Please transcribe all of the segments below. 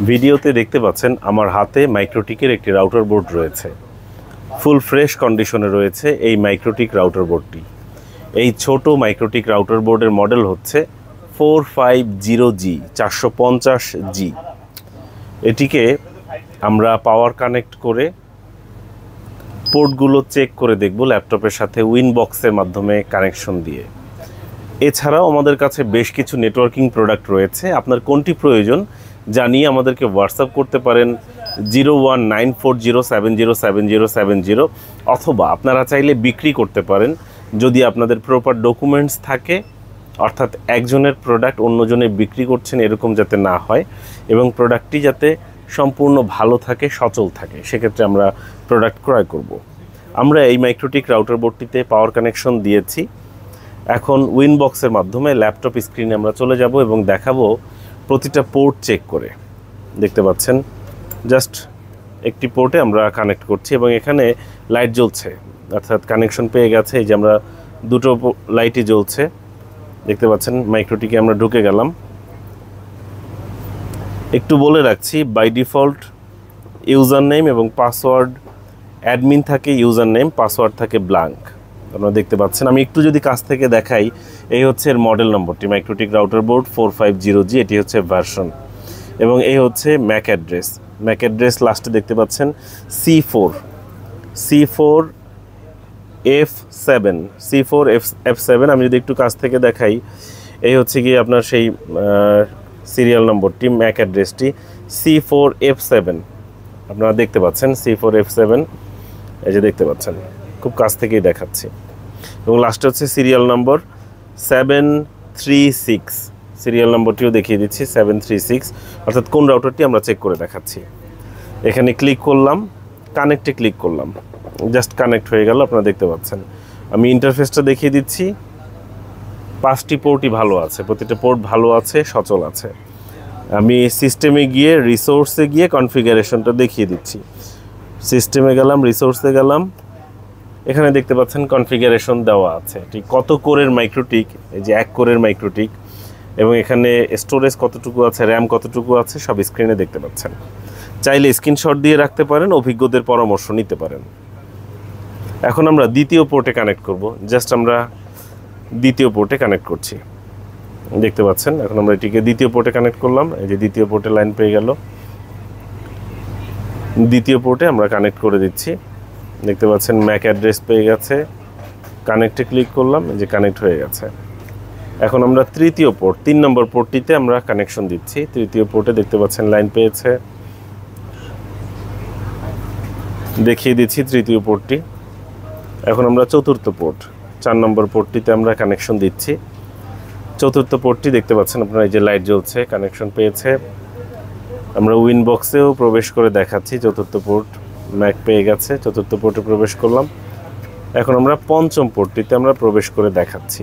ভিডিওতে দেখতে পাচ্ছেন আমার হাতে মাইক্রোটিকের একটি রাউটার বোর্ড রয়েছে। ফুল ফ্রেশ কন্ডিশনে রয়েছে এই মাইক্রোটিক রাউটার বোর্ডটি। এই ছোট মাইক্রোটিক রাউটার বোর্ডের মডেল হচ্ছে 450G 450G। এটিকে আমরা পাওয়ার কানেক্ট করে পোর্টগুলো চেক করে দেখব ল্যাপটপের সাথে উইনবক্সের মাধ্যমে কানেকশন দিয়ে। এছাড়াও আমাদের কাছে বেশ কিছু নেটওয়ার্কিং প্রোডাক্ট রয়েছে। আপনার কোনটি প্রয়োজন জানিয়ে আমাদেরকে হোয়াটসঅ্যাপ করতে পারেন 019407070770, অথবা আপনারা চাইলে বিক্রি করতে পারেন যদি আপনাদের প্রপার ডকুমেন্টস থাকে, অর্থাৎ একজনের প্রোডাক্ট অন্যজনে বিক্রি করছেন এরকম যাতে না হয়, এবং প্রোডাক্টটি যাতে সম্পূর্ণ ভালো থাকে, সচল থাকে, সেক্ষেত্রে আমরা প্রোডাক্ট ক্রয় করব। আমরা এই মাইক্রোটিক রাউটার বোর্ডটিতে পাওয়ার কানেকশন দিয়েছি। এখন উইনবক্সের মাধ্যমে ল্যাপটপ স্ক্রিনে আমরা চলে যাব এবং দেখাবো প্রতিটা পোর্ট চেক করে। দেখতে পাচ্ছেন জাস্ট একটি পোর্টে আমরা কানেক্ট করছি এবং এখানে লাইট জ্বলছে, অর্থাৎ কানেকশন পেয়ে গেছে। এই যে আমরা দুটো লাইটই জ্বলছে দেখতে পাচ্ছেন। মাইক্রোটিকে আমরা ঢুকে গেলাম। একটু বলে রাখছি, বাই ডিফল্ট ইউজার নেম এবং পাসওয়ার্ড অ্যাডমিন থাকে, ইউজার নেম, পাসওয়ার্ড থাকে ব্ল্যাঙ্ক। আপনারা দেখতে পাচ্ছেন। আমি একটু যদি কাছ থেকে দেখাই, এই হচ্ছে এর মডেল নম্বরটি, মাইক্রোটিক রাউটার বোর্ড 450G, এটি হচ্ছে ভার্সন, এবং এই হচ্ছে ম্যাক অ্যাড্রেস। ম্যাক অ্যাড্রেস লাস্টে দেখতে পাচ্ছেন C4F7। আমি যদি একটু কাছ থেকে দেখাই, এই হচ্ছে কি আপনার সেই সিরিয়াল নম্বরটি, ম্যাক অ্যাড্রেসটি C4F7। আপনারা দেখতে পাচ্ছেন C4F7, এই যে দেখতে পাচ্ছেন, খুব কাছ থেকেই দেখাচ্ছি। এবং লাস্টে হচ্ছে সিরিয়াল নম্বর 736, সিরিয়াল নম্বরটিও দেখিয়ে দিচ্ছি 736, অর্থাৎ কোন রাউটারটি আমরা চেক করে দেখাচ্ছি। এখানে ক্লিক করলাম, কানেক্টে ক্লিক করলাম, জাস্ট কানেক্ট হয়ে গেল। আপনারা দেখতে পাচ্ছেন। আমি ইন্টারফেসটা দেখিয়ে দিচ্ছি। 5টি পোর্টই ভালো আছে, প্রতিটা পোর্ট ভালো আছে, সচল আছে। আমি সিস্টেমে গিয়ে রিসোর্সে গিয়ে কনফিগারেশনটা দেখিয়ে দিচ্ছি। সিস্টেমে গেলাম, রিসোর্সে গেলাম, এখানে দেখতে পাচ্ছেন কনফিগারেশন দেওয়া আছে। ঠিক কত কোরের মাইক্রোটিক, এই যে 1 কোরের মাইক্রোটিক, এবং এখানে স্টোরেজ কতটুকু আছে, র্যাম কতটুকু আছে, সব স্ক্রিনে দেখতে পাচ্ছেন। চাইলে স্ক্রিনশট দিয়ে রাখতে পারেন, অভিজ্ঞদের পরামর্শ নিতে পারেন। এখন আমরা দ্বিতীয় পোর্টে কানেক্ট করব। জাস্ট আমরা দ্বিতীয় পোর্টে কানেক্ট করছি, দেখতে পাচ্ছেন। এখন আমরা এটিকে দ্বিতীয় পোর্টে কানেক্ট করলাম। এই যে দ্বিতীয় পোর্টে লাইন পেয়ে গেল। দ্বিতীয় পোর্টে আমরা কানেক্ট করে দিচ্ছি, দেখতে পাচ্ছেন ম্যাক অ্যাড্রেস পেয়ে গেছে। কানেক্টে ক্লিক করলাম, এই যে কানেক্ট হয়ে গেছে। এখন আমরা তৃতীয় পোর্ট, 3 নম্বর পোর্টটিতে আমরা কানেকশন দিচ্ছি। তৃতীয় পোর্টে দেখতে পাচ্ছেন লাইন পেয়েছে, দেখিয়ে দিচ্ছি তৃতীয় পোর্টটি। এখন আমরা চতুর্থ পোর্ট, 4 নম্বর পোর্টটিতে আমরা কানেকশন দিচ্ছি। চতুর্থ পোর্টটি দেখতে পাচ্ছেন আপনারা, এই যে লাইট জ্বলছে, কানেকশন পেয়েছে। আমরা উইনবক্সেও প্রবেশ করে দেখাচ্ছি। চতুর্থ পোর্ট ম্যাক পেয়ে গেছে, চতুর্থ পোর্টে প্রবেশ করলাম। এখন আমরা পঞ্চম পোর্টটিতে আমরা প্রবেশ করে দেখাচ্ছি,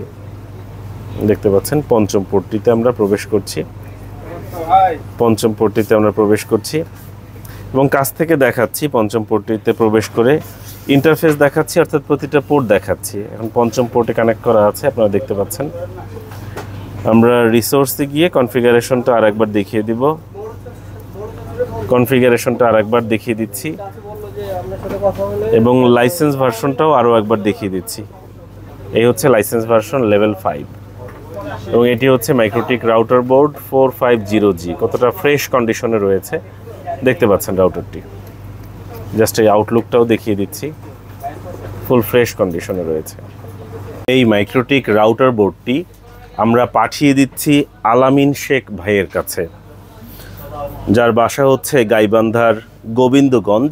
দেখতে পাচ্ছেন। পঞ্চম পোর্টটিতে আমরা প্রবেশ করছি, পঞ্চম পোর্টটিতে আমরা প্রবেশ করছি এবং কাছ থেকে দেখাচ্ছি। পঞ্চম পোর্টটিতে প্রবেশ করে ইন্টারফেস দেখাচ্ছি, অর্থাৎ প্রতিটা পোর্ট দেখাচ্ছি। এখন পঞ্চম পোর্টে কানেক্ট করা আছে, আপনারা দেখতে পাচ্ছেন। আমরা রিসোর্সে গিয়ে কনফিগারেশনটা আরেকবার দেখিয়ে দিব, কনফিগারেশনটা আরেকবার দেখিয়ে দিচ্ছি, এবং লাইসেন্স ভার্সনটাও আরও একবার দেখিয়ে দিচ্ছি। এই হচ্ছে লাইসেন্স ভার্সন লেভেল 5, এবং এটি হচ্ছে মাইক্রোটিক রাউটার বোর্ড 450G। কতটা ফ্রেশ কন্ডিশনে রয়েছে দেখতে পাচ্ছেন রাউটারটি। জাস্ট এই আউটলুকটাও দেখিয়ে দিচ্ছি, ফুল ফ্রেশ কন্ডিশনে রয়েছে। এই মাইক্রোটিক রাউটার বোর্ডটি আমরা পাঠিয়ে দিচ্ছি আলামিন শেখ ভাইয়ের কাছে, যার বাসা হচ্ছে গাইবান্ধার গোবিন্দগঞ্জ,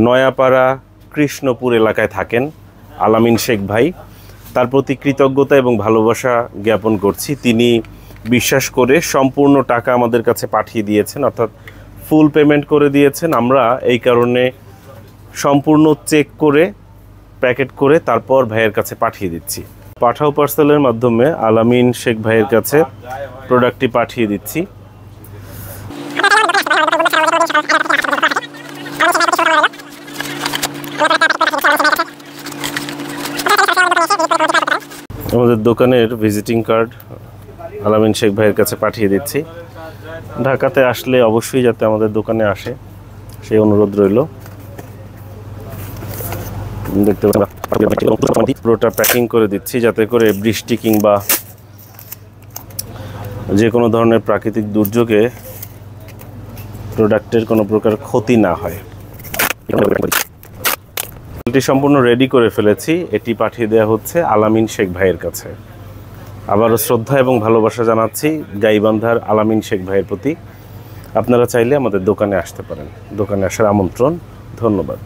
নয়াপাড়া, কৃষ্ণপুর এলাকায় থাকেন আলামিন শেখ ভাই। তার প্রতি কৃতজ্ঞতা এবং ভালোবাসা জ্ঞাপন করছি। তিনি বিশ্বাস করে সম্পূর্ণ টাকা আমাদের কাছে পাঠিয়ে দিয়েছেন, অর্থাৎ ফুল পেমেন্ট করে দিয়েছেন। আমরা এই কারণে সম্পূর্ণ চেক করে প্যাকেট করে তারপর ভাইয়ের কাছে পাঠিয়ে দিচ্ছি। পাঠাও পার্সেলের মাধ্যমে আলামিন শেখ ভাইয়ের কাছে প্রোডাক্টটি পাঠিয়ে দিচ্ছি। আমাদের দোকানের ভিজিটিং কার্ড আলামিন শেখ ভাইয়ের কাছে পাঠিয়ে দিচ্ছি। ঢাকাতে আসলে অবশ্যই যাতে আমাদের দোকানে আসে সেই অনুরোধ রইল। দেখতে পাচ্ছেন পুরোটা প্যাকিং করে দিচ্ছি যাতে করে বৃষ্টি কিংবা যে কোনো ধরনের প্রাকৃতিক দুর্যোগে প্রোডাক্টের কোনো প্রকার ক্ষতি না হয়। এটি সম্পূর্ণ রেডি করে ফেলেছি, এটি পাঠিয়ে দেওয়া হচ্ছে আলামিন শেখ ভাইয়ের কাছে। আবারও শ্রদ্ধা এবং ভালোবাসা জানাচ্ছি গাইবান্ধার আলামিন শেখ ভাইয়ের প্রতি। আপনারা চাইলে আমাদের দোকানে আসতে পারেন, দোকানে আসার আমন্ত্রণ। ধন্যবাদ।